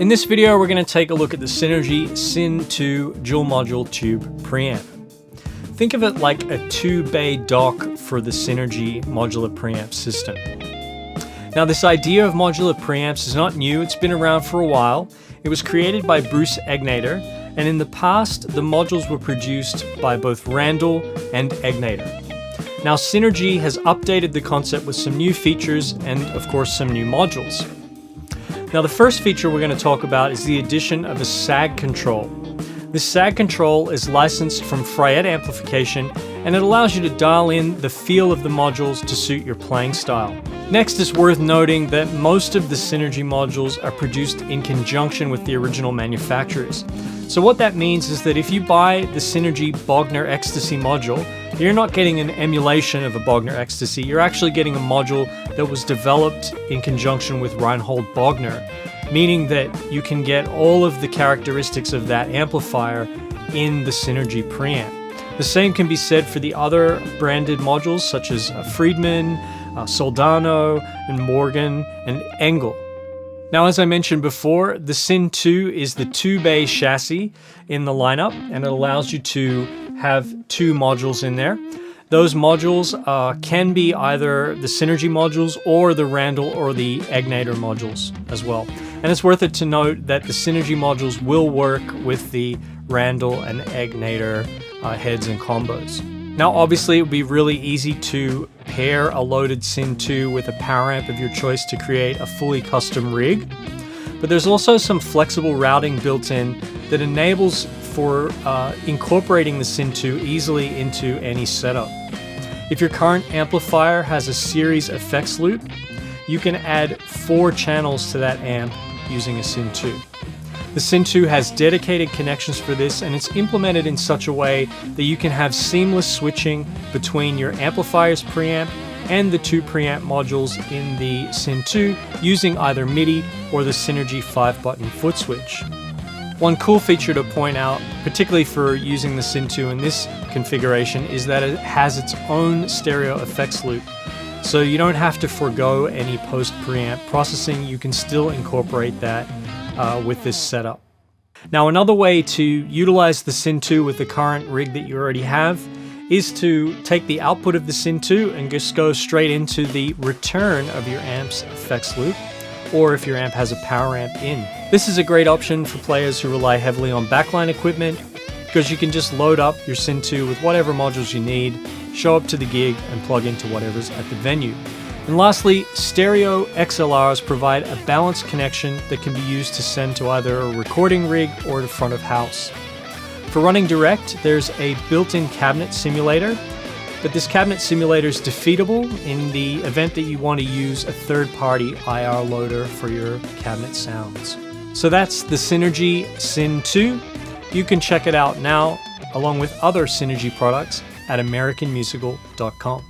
In this video, we're going to take a look at the Synergy Syn 2 dual module tube preamp. Think of it like a 2-bay dock for the Synergy modular preamp system. Now, this idea of modular preamps is not new, it's been around for a while. It was created by Bruce Egnater, and in the past, the modules were produced by both Randall and Egnater. Now, Synergy has updated the concept with some new features and, of course, some new modules. Now, the first feature we're going to talk about is the addition of a Sag Control. This Sag Control is licensed from Fryette Amplification, and it allows you to dial in the feel of the modules to suit your playing style. Next, it's worth noting that most of the Synergy modules are produced in conjunction with the original manufacturers. So what that means is that if you buy the Synergy Bogner Ecstasy module, you're not getting an emulation of a Bogner Ecstasy, you're actually getting a module that was developed in conjunction with Reinhold Bogner, meaning that you can get all of the characteristics of that amplifier in the Synergy preamp. The same can be said for the other branded modules such as Friedman, Soldano, and Morgan, and Engel. Now, as I mentioned before, the Syn 2 is the 2-bay chassis in the lineup, and it allows you to have 2 modules in there. Those modules can be either the Synergy modules or the Randall or the Egnater modules as well. And it's worth it to note that the Synergy modules will work with the Randall and Egnater heads and combos. Now, obviously, it would be really easy to pair a loaded Syn 2 with a power amp of your choice to create a fully custom rig. But there's also some flexible routing built in that enables for incorporating the Syn 2 easily into any setup. If your current amplifier has a series effects loop, you can add 4 channels to that amp using a Syn 2. The Syn 2 has dedicated connections for this, and it's implemented in such a way that you can have seamless switching between your amplifier's preamp and the 2 preamp modules in the Syn 2 using either MIDI or the Synergy 5-button foot switch. One cool feature to point out, particularly for using the Syn 2 in this configuration, is that it has its own stereo effects loop. So you don't have to forego any post-preamp processing, you can still incorporate that with this setup. Now, another way to utilize the Syn 2 with the current rig that you already have is to take the output of the Syn 2 and just go straight into the return of your amp's effects loop, or if your amp has a power amp in. This is a great option for players who rely heavily on backline equipment, because you can just load up your Syn 2 with whatever modules you need, show up to the gig, and plug into whatever's at the venue. And lastly, stereo XLRs provide a balanced connection that can be used to send to either a recording rig or the front of house. For running direct, there's a built-in cabinet simulator, but this cabinet simulator is defeatable in the event that you want to use a third-party IR loader for your cabinet sounds. So that's the Synergy Syn 2. You can check it out now, along with other Synergy products, at americanmusical.com.